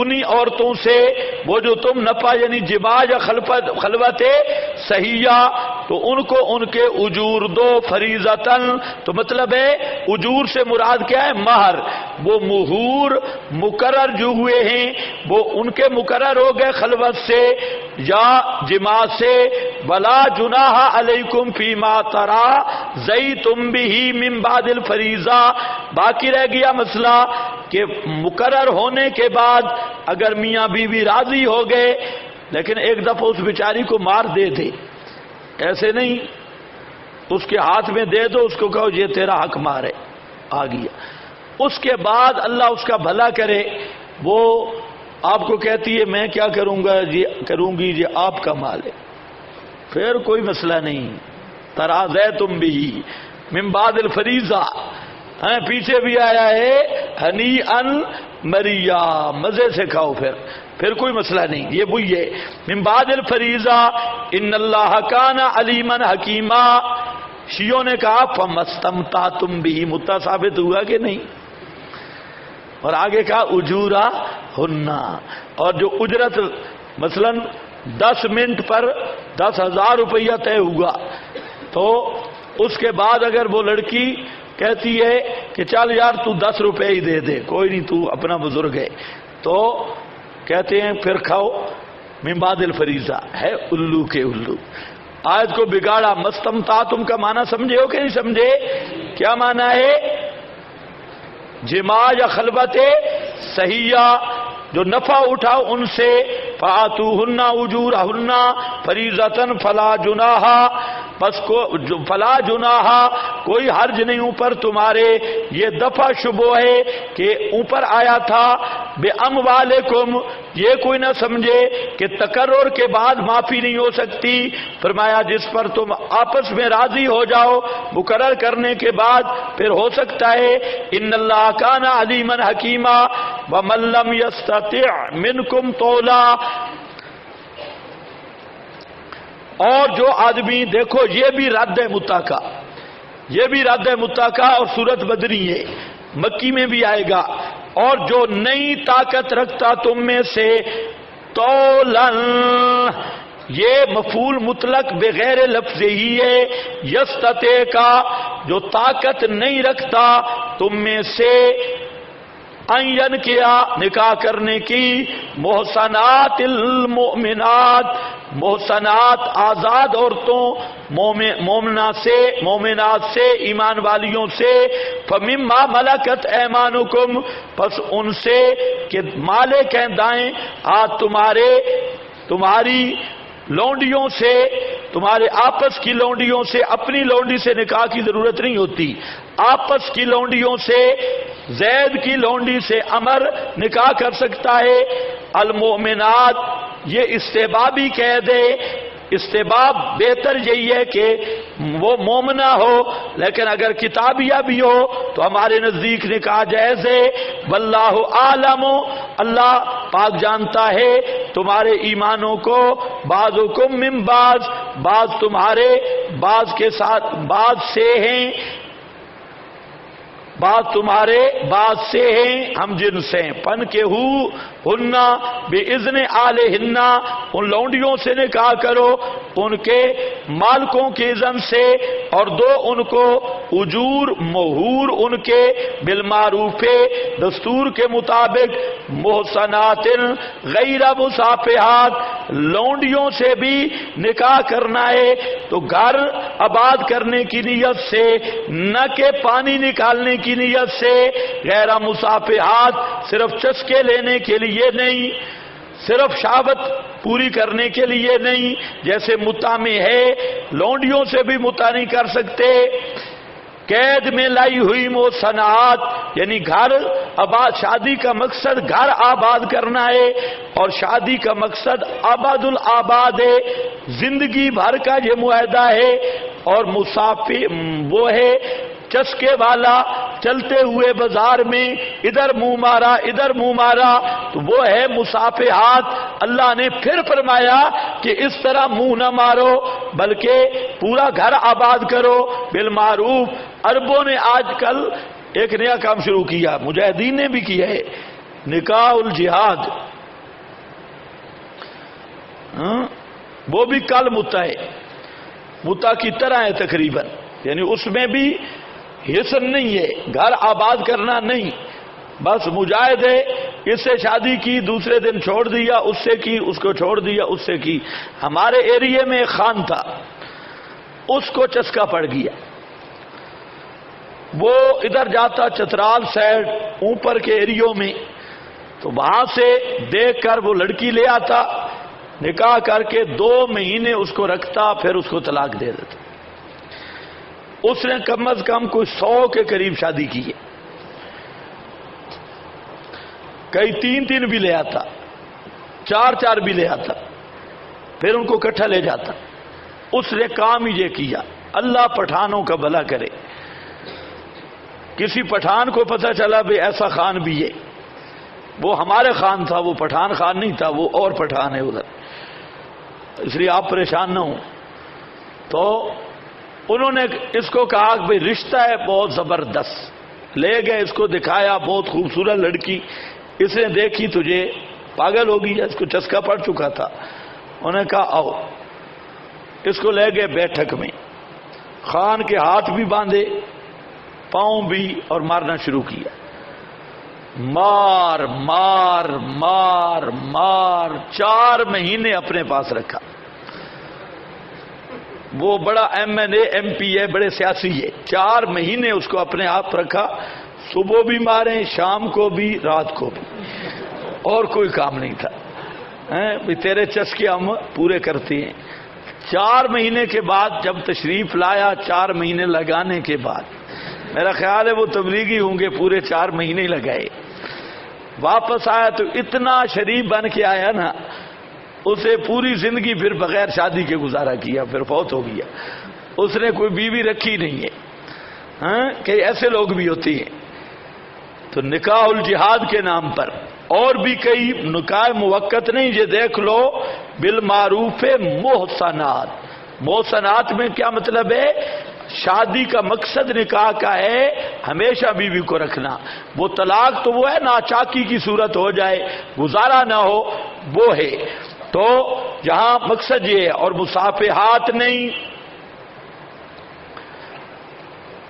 انہی عورتوں سے وہ جو تم نپا یعنی جماع یا خلوت صحیحہ، تو ان کو ان کے اجور دو فریضتاً، تو مطلب ہے اجور سے مراد کیا ہے؟ مہر. وہ مہور مقرر جو ہوئے ہیں وہ ان کے مقرر ہو گئے خلوت سے یا جماع سے. ولا جناح علیکم فیما تراضیتم بہ من بعد الفریضہ. باقی رہ گیا مسئلہ کہ مقرر ہونے کے بعد اگر میاں بیوی راضی ہو گئے لیکن ایک دفعہ اس بیچاری کو مار دے دے، ایسے نہیں، اس کے ہاتھ میں دے دو، اس کو کہو یہ تیرا حق مار ہے، آ گیا. اس کے بعد اللہ اس کا بھلا کرے، وہ آپ کو کہتی ہے میں کیا کروں گا جی، کروں گی جی، آپ کا مال ہے، پھر کوئی مسئلہ نہیں. تراضیتم بھی من بعد الفریضہ، پیچھے بھی آیا ہے ہنی ان مریا، مزے سے کھاؤ، پھر کوئی مسئلہ نہیں. یہ وہی ہے من بعد الفریضہ ان اللہ کان علیما حکیما. شیعوں نے کہا فمستمتعتم بھی، متا ثابت ہوا کہ نہیں؟ اور آگے کہا اجورا ہننا، اور جو اجرت مثلا 10 منٹ پر 10,000 روپیہ طے ہوا، تو اس کے بعد اگر وہ لڑکی کہتی ہے کہ چل یار تو 10 روپے ہی دے دے، کوئی نہیں تو اپنا بزرگ ہے، تو کہتے ہیں پھر کھاؤ. من بعد الفریضہ ہے الو کے الو. آیت کو بگاڑا. مستمتعتم کا معنی سمجھے ہو کہ نہیں سمجھے؟ کیا معنی ہے؟ جماع یا خلوت صحیحہ، جو نفع اٹھاؤ ان سے. فآتوہن اجورہن فریضۃ فلا جناح، بس کو فلا جناح، کوئی حرج نہیں اوپر تمہارے. یہ دفع شبہ ہے کہ اوپر آیا تھا بے اموالکم، یہ کوئی نہ سمجھے کہ تقرر کے بعد معافی نہیں ہو سکتی. فرمایا جس پر تم آپس میں راضی ہو جاؤ مقرر کرنے کے بعد پھر ہو سکتا ہے. ان اللہ کان علیما حکیما ومن لم یستطع منکم طولا. اور جو آدمی، دیکھو یہ بھی رد متا کا، یہ بھی رد متا کا، اور سورت بدری ہے، مکی میں بھی آئے گا. اور جو نئی طاقت رکھتا تم میں سے طولن، یہ مفعول مطلق بغیر لفظ ہی ہے. یستطع کا جو طاقت نہیں رکھتا تم میں سے، این کیا نکاح کرنے کی، محسنات المؤمنات، محسنات آزاد عورتوں، مومنات سے، ایمان والیوں سے. فمما ملکت ایمانکم، پس ان سے کہ مالک ہیں دائیں ہاتھ تمہارے، تمہاری لونڈیوں سے، تمہارے آپس کی لونڈیوں سے. اپنی لونڈی سے نکاح کی ضرورت نہیں ہوتی، آپس کی لونڈیوں سے. زید کی لونڈی سے عمر نکاح کر سکتا ہے. المؤمنات، یہ استحبابی قید ہے. استحباب بہتر یہی ہے کہ وہ مومنہ ہو، لیکن اگر کتابیہ بھی ہو تو ہمارے نزدیک نکاح جائز ہے. واللہ عالم، اللہ پاک جانتا ہے تمہارے ایمانوں کو. بعضکم من بعض، بعض تمہارے بعض کے ساتھ بعض سے ہیں، بعض تمہارے بعض سے ہیں، ہم جن سے. پن کے ہننا بِإِذْنِ آلِهِنَّ، ان لونڈیوں سے نکاح کرو ان کے مالکوں کی اذن سے، اور دو ان کو اجور مہور ان کے بالمعروف، دستور کے مطابق. محسنات غیر مصافحات، لونڈیوں سے بھی نکاح کرنا ہے تو گھر آباد کرنے کی نیت سے، نہ کہ پانی نکالنے کی نیت سے. غیر مصافحات، صرف چسکے لینے کے لیے نہیں، صرف شہوت پوری کرنے کے لیے نہیں، جیسے متا میں ہے. لونڈیوں سے بھی متا نہیں کر سکتے. قید میں لائی ہوئی محسنات یعنی گھر آباد. شادی کا مقصد گھر آباد کرنا ہے، اور شادی کا مقصد آباد الآباد ہے، زندگی بھر کا یہ معاہدہ ہے. اور مسافر وہ ہے چسکے والا، چلتے ہوئے بازار میں ادھر منہ مارا ادھر منہ مارا، تو وہ ہے مصافحات. اللہ نے پھر فرمایا کہ اس طرح منہ نہ مارو بلکہ پورا گھر آباد کرو بالمعروف. عربوں نے آج کل ایک نیا کام شروع کیا، مجاہدین نے بھی کیا ہے، نکاح الجہاد. وہ بھی کل متا ہے، متا کی طرح ہے تقریباً، یعنی اس میں بھی حسن نہیں ہے، گھر آباد کرنا نہیں، بس مجاہد ہے، اس سے شادی کی، دوسرے دن چھوڑ دیا، اس سے کی، اس کو چھوڑ دیا، اس سے کی۔ ہمارے ایریے میں ایک خان تھا، اس کو چسکا پڑ گیا، وہ ادھر جاتا چترال سائڈ اوپر کے ایریوں میں، تو وہاں سے دیکھ کر وہ لڑکی لے آتا، نکاح کر کے 2 مہینے اس کو رکھتا، پھر اس کو طلاق دے دیتا۔ اس نے کم از کم کوئی 100 کے قریب شادی کی ہے، کئی 3 بھی لے آتا، 4 بھی لے آتا، پھر ان کو اکٹھا لے جاتا۔ اس نے کام ہی یہ کیا، اللہ پٹھانوں کا بھلا کرے۔ کسی پٹھان کو پتہ چلا بھی ایسا خان بھی ہے، وہ ہمارے خان تھا، وہ پٹھان خان نہیں تھا، وہ اور پٹھان ہے ادھر، اس لیے آپ پریشان نہ ہوں۔ تو انہوں نے اس کو کہا کہ بھئی رشتہ ہے بہت زبردست، لے گئے، اس کو دکھایا، بہت خوبصورت لڑکی، اس نے دیکھی، تجھے پاگل ہوگی، اس کو چسکا پڑ چکا تھا۔ انہوں نے کہا آؤ، اس کو لے گئے بیٹھک میں، خان کے ہاتھ بھی باندھے، پاؤں بھی، اور مارنا شروع کیا، مار مار مار مار، 4 مہینے اپنے پاس رکھا۔ وہ بڑا MNA MP ہے، بڑے سیاسی ہے، 4 مہینے اس کو اپنے آپ رکھا، صبح بھی ماریں، شام کو بھی، رات کو بھی، اور کوئی کام نہیں تھا۔ تیرے چسکے ہم پورے کرتے ہیں۔ 4 مہینے کے بعد جب تشریف لایا، 4 مہینے لگانے کے بعد، میرا خیال ہے وہ تبلیغی ہوں گے، پورے 4 مہینے لگائے، واپس آیا تو اتنا شریف بن کے آیا نا، اسے پوری زندگی پھر بغیر شادی کے گزارا کیا، پھر فوت ہو گیا۔ اس نے کوئی بیوی رکھی نہیں ہے، کہ ایسے لوگ بھی ہوتے ہیں۔ تو نکاح الجہاد کے نام پر اور بھی کئی نکاح موقت نہیں، یہ دیکھ لو، بالمعروف محسنات۔ محسنات میں کیا مطلب ہے؟ شادی کا مقصد نکاح کا ہے ہمیشہ بیوی کو رکھنا، وہ طلاق تو وہ ہے ناچاکی کی صورت ہو جائے، گزارا نہ ہو، وہ ہے۔ تو جہاں مقصد یہ ہے، اور مصافحات نہیں،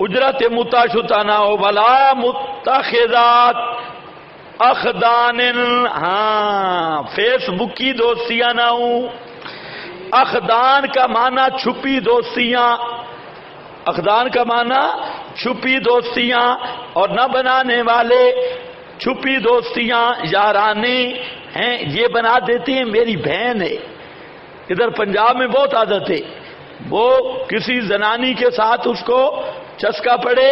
اجرت متاشتہ نہ ہو، ولا متخذات اخدان، فیس بک کی دوستیاں نہ ہوں۔ اخدان کا معنی چھپی دوستیاں، اخدان کا معنی چھپی دوستیاں، اور نہ بنانے والے چھپی دوستیاں یارانے ہیں، یہ بنا دیتے ہیں میری بہن ہے۔ ادھر پنجاب میں بہت عادت ہے، وہ کسی زنانی کے ساتھ اس کو چسکا پڑے،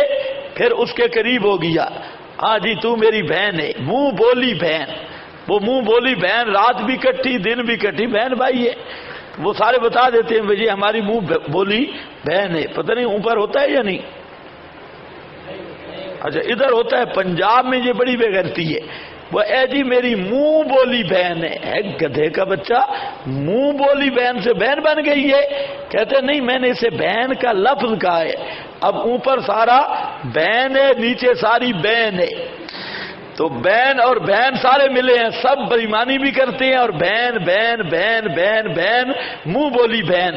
پھر اس کے قریب ہو گیا، ہاں جی تو میری بہن ہے، منہ بولی بہن۔ وہ منہ بولی بہن رات بھی کٹی دن بھی کٹی بہن بھائی ہے، وہ سارے بتا دیتے ہیں بھائی ہماری منہ بولی بہن ہے۔ پتہ نہیں اوپر ہوتا ہے یا نہیں؟ اچھا ادھر ہوتا ہے، پنجاب میں یہ بڑی بے غیرتی ہے، وہ اے جی میری منہ بولی بہن ہے، گدھے کا بچہ، منہ بولی بہن سے بہن بن گئی ہے؟ کہتے نہیں میں نے اسے بہن کا لفظ کہا ہے، اب اوپر سارا بہن ہے، نیچے ساری بہن ہے، تو بہن اور بہن سارے ملے ہیں، سب بےایمانی بھی کرتے ہیں، اور بہن بہن بہن بہن بہن، منہ بولی بہن۔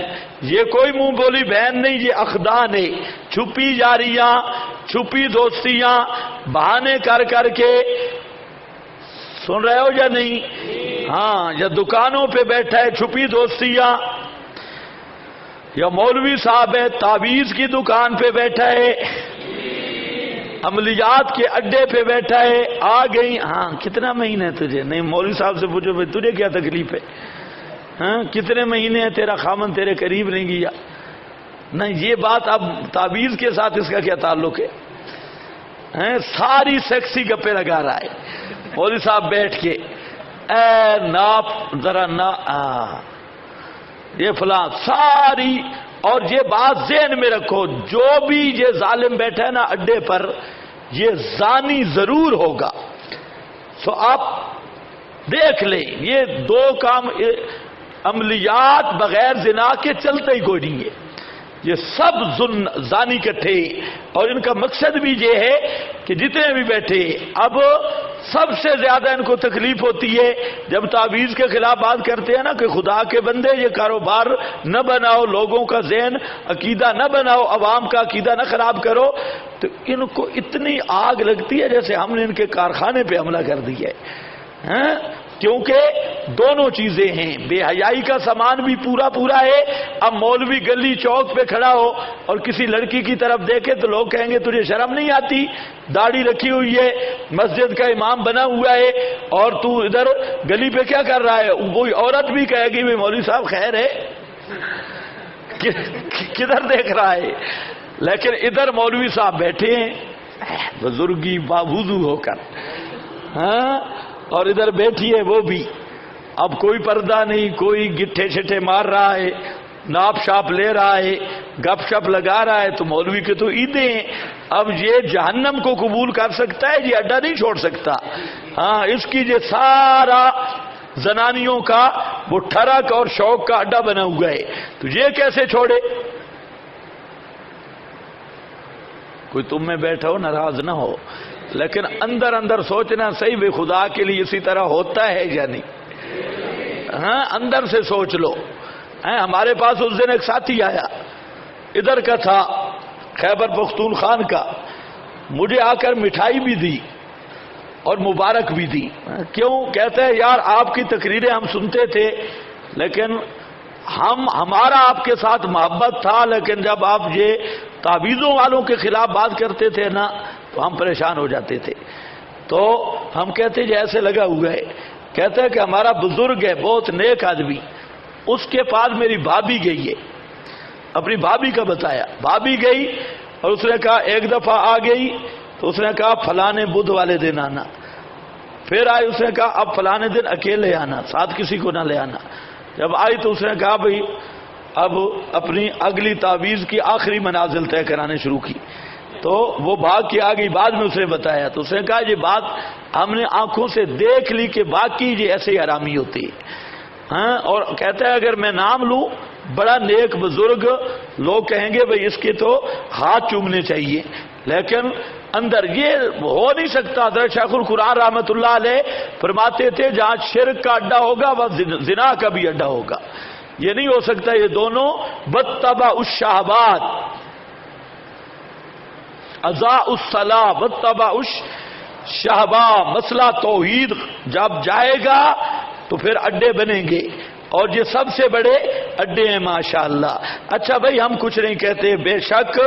یہ کوئی منہ بولی بہن نہیں، یہ اخدان ہے، چھپی یاریاں، چھپی دوستیاں، بہانے کر کر کے۔ سن رہے ہو یا نہیں؟ ہاں، یا دکانوں پہ بیٹھا ہے چھپی دوستیاں، یا مولوی صاحب ہے تعویذ کی دکان پہ بیٹھا ہے، عملیات کے اڈے پہ بیٹھا ہے، آ گئی، ہاں کتنا مہینہ ہے تجھے؟ نہیں مولوی صاحب سے پوچھو بھائی تجھے کیا تکلیف ہے، ہاں کتنے مہینے ہیں تیرا خامن تیرے قریب نہیں گیا؟ نہیں یہ بات اب تعویذ کے ساتھ اس کا کیا تعلق ہے؟ ساری سیکسی گپے لگا رہا ہے مولوی صاحب بیٹھ کے، اے ناپ ذرا نا، یہ فلاں ساری۔ اور یہ بات ذہن میں رکھو، جو بھی یہ ظالم بیٹھا ہے نا اڈے پر، یہ زانی ضرور ہوگا۔ سو آپ دیکھ لیں، یہ 2 کام عملیات بغیر زنا کے چلتے ہی کوئی نہیں ہے۔ یہ سب زانی کٹھے، اور ان کا مقصد بھی یہ ہے کہ جتنے بھی بیٹھے، اب سب سے زیادہ ان کو تکلیف ہوتی ہے جب تعویذ کے خلاف بات کرتے ہیں نا کہ خدا کے بندے یہ کاروبار نہ بناؤ، لوگوں کا ذہن عقیدہ نہ بناؤ، عوام کا عقیدہ نہ خراب کرو، تو ان کو اتنی آگ لگتی ہے جیسے ہم نے ان کے کارخانے پہ حملہ کر دیا ہے، کیونکہ دونوں چیزیں ہیں، بے حیائی کا سامان بھی پورا ہے۔ اب مولوی گلی چوک پہ کھڑا ہو اور کسی لڑکی کی طرف دیکھے تو لوگ کہیں گے تجھے شرم نہیں آتی، داڑھی رکھی ہوئی ہے، مسجد کا امام بنا ہوا ہے، اور تو ادھر گلی پہ کیا کر رہا ہے؟ وہی عورت بھی کہے گی مولوی صاحب خیر ہے، کدھر دیکھ رہا ہے؟ لیکن ادھر مولوی صاحب بیٹھے ہیں بزرگی باوضو ہو کر، اور ادھر بیٹھی ہے وہ بھی، اب کوئی پردہ نہیں، کوئی گٹھے چھٹے مار رہا ہے، ناپ شاپ لے رہا ہے، گپ شپ لگا رہا ہے، تو مولوی کے تو عیدیں ہیں۔ اب یہ جہنم کو قبول کر سکتا ہے، یہ اڈا نہیں چھوڑ سکتا، اس کی یہ سارا زنانیوں کا وہ ٹھرک اور شوق کا اڈا بنا ہوا ہے، تو یہ کیسے چھوڑے؟ کوئی تم میں بیٹھا ہو ناراض نہ ہو، لیکن اندر اندر سوچنا صحیح بے خدا کے لیے اسی طرح ہوتا ہے یا نہیں؟ اندر سے سوچ لو۔ ہمارے پاس اس دن ایک ساتھی آیا، ادھر کا تھا، خیبر پختونخوا کا، مجھے آ کر مٹھائی بھی دی اور مبارک بھی دی۔ کیوں؟ کہتا ہے یار آپ کی تقریریں ہم سنتے تھے، لیکن ہمارا آپ کے ساتھ محبت تھا، لیکن جب آپ یہ تعویذوں والوں کے خلاف بات کرتے تھے نا تو ہم پریشان ہو جاتے تھے۔ تو ہم کہتے جیسے لگا ہوا ہے، کہتے ہیں کہ ہمارا بزرگ ہے بہت نیک آدمی، اس کے پاس میری بھابھی گئی ہے، اپنی بھابھی کا بتایا، بھابھی گئی اور اس نے کہا ایک دفعہ آ گئی تو اس نے کہا فلانے بدھ والے دن آنا، پھر آئی اس نے کہا اب فلانے دن اکیلے آنا، ساتھ کسی کو نہ لے آنا۔ جب آئی تو اس نے کہا بھئی اب اپنی اگلی تعویذ کی آخری منازل طے کرانے شروع کی، تو وہ بھاگ کے آ گئی، بعد میں اس نے بتایا، تو اس نے کہا یہ بات ہم نے آنکھوں سے دیکھ لی کہ باقی یہ ایسے ہی حرامی ہوتی ہے، اور کہتا ہے اگر میں نام لوں بڑا نیک بزرگ، لوگ کہیں گے بھئی اس کے تو ہاتھ چومنے چاہیے، لیکن اندر یہ ہو نہیں سکتا۔ حضرت شیخ القرآن رحمۃ اللہ علیہ فرماتے تھے جہاں شرک کا اڈا ہوگا وہ زنا کا بھی اڈا ہوگا، یہ نہیں ہو سکتا، یہ دونوں بتبع الشہوات، اضاء الصلاۃ واتبع الشہوات، مسئلہ توحید جب جائے گا تو پھر اڈے بنیں گے، اور یہ سب سے بڑے اڈے ہیں ماشاءاللہ۔ اچھا بھائی ہم کچھ نہیں کہتے، بے شک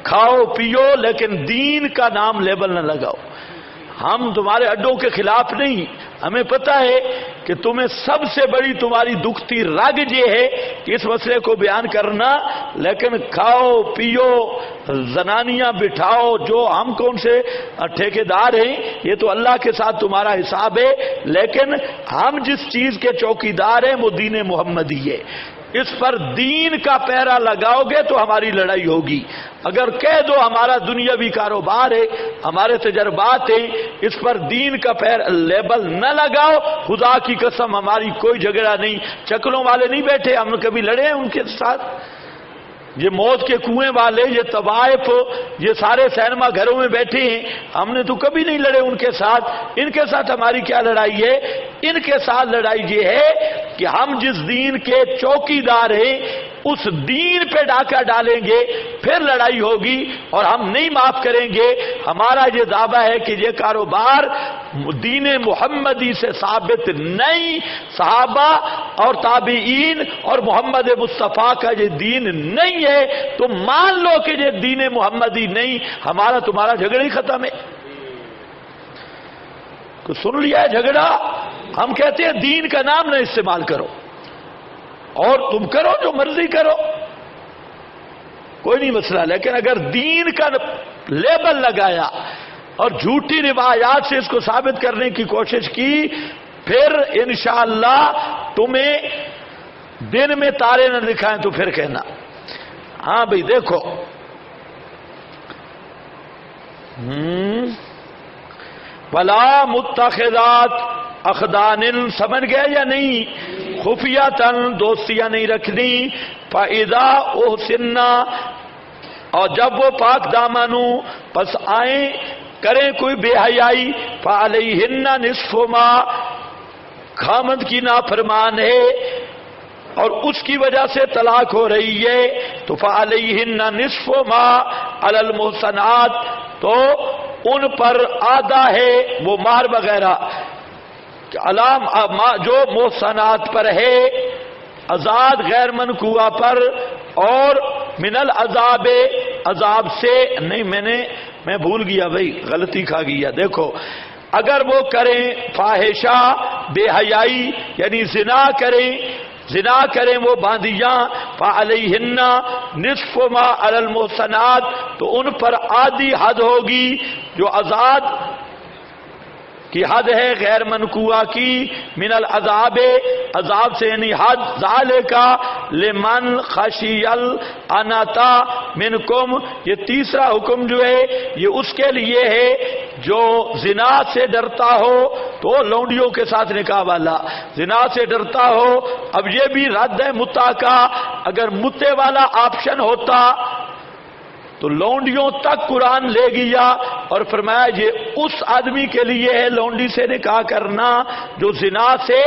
کھاؤ پیو، لیکن دین کا نام لیبل نہ لگاؤ۔ ہم تمہارے اڈوں کے خلاف نہیں، ہمیں پتہ ہے کہ تمہیں سب سے بڑی تمہاری دکھتی رگ یہ ہے کہ اس مسئلے کو بیان کرنا، لیکن کھاؤ پیو زنانیاں بٹھاؤ، جو ہم کون سے ٹھیکیدار ہیں، یہ تو اللہ کے ساتھ تمہارا حساب ہے، لیکن ہم جس چیز کے چوکیدار ہیں وہ دین محمدی ہے، اس پر دین کا پہرا لگاؤ گے تو ہماری لڑائی ہوگی۔ اگر کہہ دو ہمارا دنیاوی کاروبار ہے، ہمارے تجربات ہیں، اس پر دین کا لیبل نہ لگاؤ، خدا کی قسم ہماری کوئی جھگڑا نہیں۔ چکلوں والے نہیں بیٹھے، ہم نے کبھی لڑے ہیں ان کے ساتھ؟ یہ موت کے کنویں والے، یہ طوائف، یہ سارے سینما گھروں میں بیٹھے ہیں، ہم نے تو کبھی نہیں لڑے ان کے ساتھ۔ ان کے ساتھ ہماری کیا لڑائی ہے؟ ان کے ساتھ لڑائی یہ ہے کہ ہم جس دین کے چوکیدار ہیں اس دین پہ ڈاکہ ڈالیں گے، پھر لڑائی ہوگی، اور ہم نہیں معاف کریں گے۔ ہمارا یہ دعویٰ ہے کہ یہ کاروبار دین محمدی سے ثابت نہیں، صحابہ اور تابعین اور محمد مصطفیٰ کا یہ دین نہیں ہے، تو مان لو کہ یہ دین محمدی نہیں، ہمارا تمہارا جھگڑا ہی ختم ہے۔ سن لیا ہے جھگڑا؟ ہم کہتے ہیں دین کا نام نہ استعمال کرو، اور تم کرو جو مرضی کرو، کوئی نہیں مسئلہ، لیکن اگر دین کا لیبل لگایا اور جھوٹی روایات سے اس کو ثابت کرنے کی کوشش کی، پھر انشاءاللہ تمہیں دن میں تارے نہ دکھائیں تو پھر کہنا ہاں بھئی دیکھو ولا متخذات اخدان، سمجھ گئے یا نہیں؟ خفیہ تن دوستیاں نہیں رکھنی، فَإِذَا أُحْسِنَّا اور جب وہ پاک دامنو پس آئیں کریں کوئی بے حیائی، فَعَلَيْهِنَّ نِصْفُ مَا خامد کی نافرمان ہے اور اس کی وجہ سے طلاق ہو رہی ہے تو فَعَلَيْهِنَّ نِصْفُ مَا عَلَى الْمُحْصَنَاتِ تو ان پر آدھا ہے وہ مہر وغیرہ علام جو محسنات پر ہے، آزاد غیر منکوہ پر، اور من العذاب عذاب سے نہیں، میں بھول گیا بھائی، غلطی کھا گیا، دیکھو اگر وہ کریں فاحشہ بے حیائی یعنی زنا کریں وہ باندیاں، فعلیہن نصف ما علی المحصنات تو ان پر آدھی حد ہوگی جو آزاد کی حد ہے غیر منکوہ کی، من العذاب عذاب سے یعنی حد، ذالک لمن خشی العنتا منکم یہ تیسرا حکم جو ہے یہ اس کے لیے ہے جو زنا سے ڈرتا ہو، تو لونڈیوں کے ساتھ نکاح والا زنا سے ڈرتا ہو۔ اب یہ بھی رد ہے متع کا، اگر متع والا آپشن ہوتا تو لونڈیوں تک قرآن لے گیا اور فرمایا یہ اس آدمی کے لیے ہے لونڈی سے نکاح کرنا جو زنا سے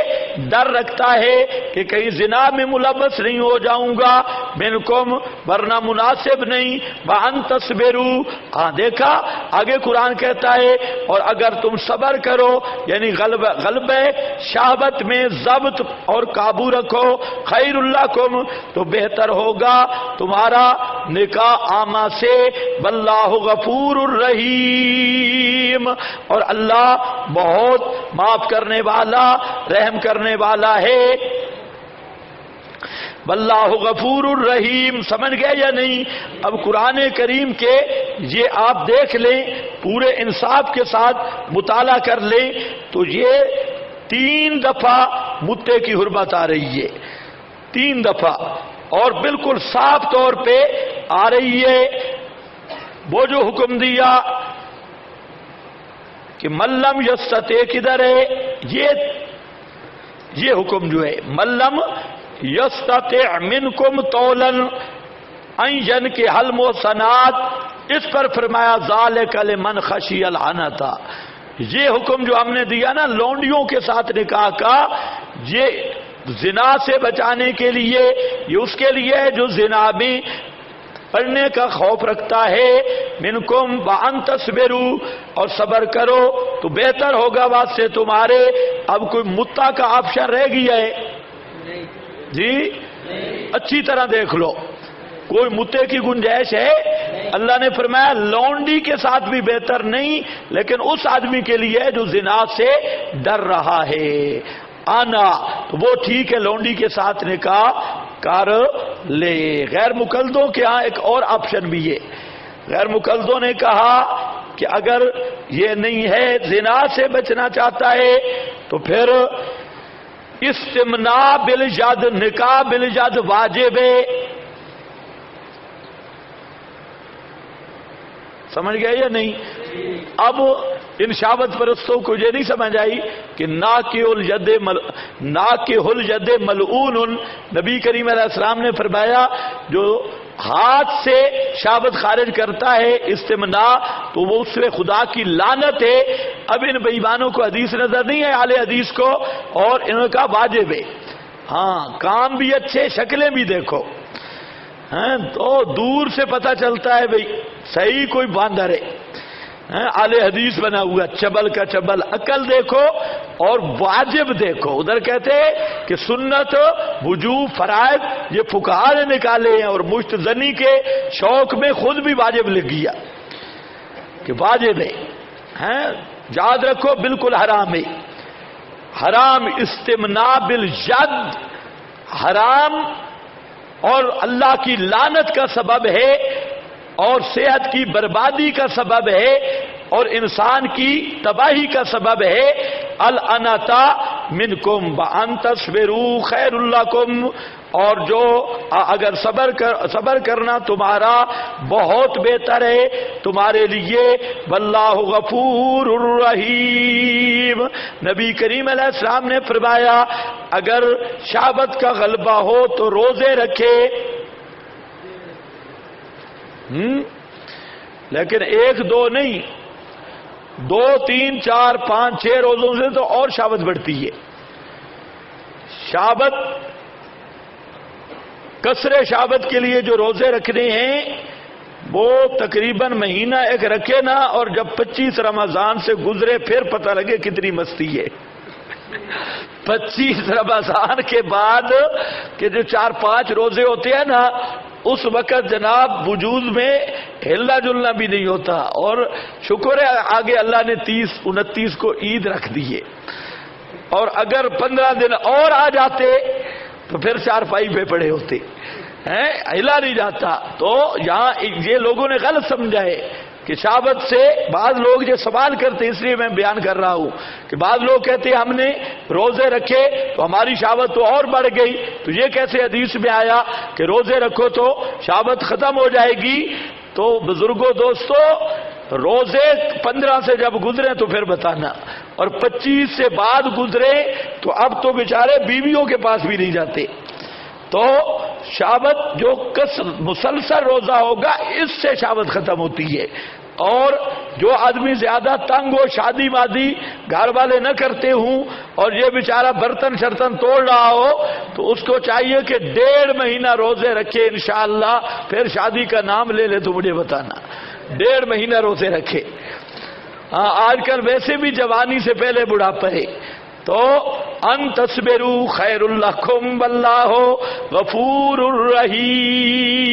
ڈر رکھتا ہے کہ کہیں زنا میں ملوث نہیں ہو جاؤں گا، منکم ورنہ مناسب نہیں، وَأَن تَصْبِرُوا ہاں دیکھا آگے قرآن کہتا ہے اور اگر تم صبر کرو یعنی غلبہ شہوت میں ضبط اور قابو رکھو، خیر لکم تو بہتر ہوگا تمہارا نکاح عامہ سے، واللہ غفور الرحیم اور اللہ بہت معاف کرنے والا رحم کرنے والا ہے، واللہ غفور الرحیم۔ سمجھ گئے یا نہیں؟ اب قرآن کریم کے یہ آپ دیکھ لیں پورے انصاف کے ساتھ مطالعہ کر لیں تو یہ 3 دفعہ متع کی حرمت آ رہی ہے، 3 دفعہ اور بالکل صاف طور پہ آ رہی ہے۔ وہ جو حکم دیا کہ ملم یستطع کدھر ہے، یہ حکم جو ہے ملم یستطع منکم طولا ان ینکح المحصنات، اس پر فرمایا ذالک لمن خشی العنتا۔ یہ حکم جو ہم نے دیا نا لونڈیوں کے ساتھ نکاح کا، یہ زنا سے بچانے کے لیے، یہ اس کے لیے ہے جو زنا میں پڑھنے کا خوف رکھتا ہے، منکم وَأَن تَصْبِرُوا اور صبر کرو تو بہتر ہوگا واسطے تمہارے۔ اب کوئی متع کا آپشن رہ گیا ہے جی؟ اچھی طرح دیکھ لو کوئی متع کی گنجائش ہے؟ اللہ نے فرمایا لونڈی کے ساتھ بھی بہتر نہیں، لیکن اس آدمی کے لیے جو زنا سے ڈر رہا ہے آنا تو وہ ٹھیک ہے لونڈی کے ساتھ نکاح کر لے۔ غیر مقلدوں کے ہاں ایک اور آپشن بھی ہے، غیر مقلدوں نے کہا کہ اگر یہ نہیں ہے زنا سے بچنا چاہتا ہے تو پھر استمناء بالجد نکاح بالجد واجب ہے۔ سمجھ گئے یا نہیں؟ اب ان شہوت پرستوں کو یہ نہیں سمجھ آئی کہ ناکح الید ملعون، نبی کریم علیہ السلام نے فرمایا جو ہاتھ سے شہوت خارج کرتا ہے استمناء تو وہ اس سے خدا کی لعنت ہے۔ اب ان بے ایمانوں کو حدیث نظر نہیں ہے اہل حدیث کو، اور ان کا واجب ہے۔ ہاں کام بھی اچھے، شکلیں بھی دیکھو تو دور سے پتہ چلتا ہے بھئی صحیح کوئی باندر ہے، اہل حدیث بنا ہوا، چبل کا چبل، عقل دیکھو اور واجب دیکھو۔ ادھر کہتے ہیں کہ سنت وجوب فرائض یہ فقہا نے نکالے ہیں اور مشت زنی کے شوق میں خود بھی واجب لکھ گیا کہ واجب ہے، یاد رکھو بالکل حرام ہے، حرام استمناء بالجد حرام اور اللہ کی لعنت کا سبب ہے اور صحت کی بربادی کا سبب ہے اور انسان کی تباہی کا سبب ہے۔ العنتا منکم وان تصبروا خیر لکم، اور جو اگر صبر کرنا تمہارا بہت بہتر ہے تمہارے لیے، واللہ غفور الرحیم۔ نبی کریم علیہ السلام نے فرمایا اگر شعبت کا غلبہ ہو تو روزے رکھے، لیکن ایک دو نہیں، 2 3 4 5 6 روزوں سے تو اور شعبت بڑھتی ہے۔ شعبت قصر شعبت کے لیے جو روزے رکھنے ہیں وہ تقریباً مہینہ ایک رکھے نا، اور جب 25 رمضان سے گزرے پھر پتہ لگے کتنی مستی ہے۔ 25 رمضان کے بعد کہ جو 4-5 روزے ہوتے ہیں نا، اس وقت جناب وجود میں ہلنا جلنا بھی نہیں ہوتا، اور شکر ہے آگے اللہ نے 30 29 کو عید رکھ دی ہے، اور اگر 15 دن اور آ جاتے تو پھر چارپائی پہ پڑے ہوتے ہیں، ہلا نہیں جاتا۔ تو یہاں یہ لوگوں نے غلط سمجھا ہے کہ شعبت سے بعض لوگ یہ سوال کرتے، اس لیے میں بیان کر رہا ہوں کہ بعض لوگ کہتے ہیں ہم نے روزے رکھے تو ہماری شعبت تو اور بڑھ گئی، تو یہ کیسے حدیث میں آیا کہ روزے رکھو تو شعبت ختم ہو جائے گی؟ تو بزرگوں دوستو، روزے 15 سے جب گزرے تو پھر بتانا، اور 25 سے بعد گزرے تو اب تو بیچارے بیویوں کے پاس بھی نہیں جاتے۔ تو شعبت جو مسلسل روزہ ہوگا اس سے شعبت ختم ہوتی ہے، اور جو آدمی زیادہ تنگ ہو، شادی وادی گھر والے نہ کرتے ہوں اور یہ بیچارہ برتن شرتن توڑ رہا ہو، تو اس کو چاہیے کہ 1.5 مہینہ روزے رکھے انشاءاللہ، پھر شادی کا نام لے لے تو مجھے بتانا، 1.5 مہینہ روزے رکھے۔ ہاں آج کل ویسے بھی جوانی سے پہلے بڑھاپا ہے، تو ان تصبروا خیر لکم واللہ غفور الرحیم۔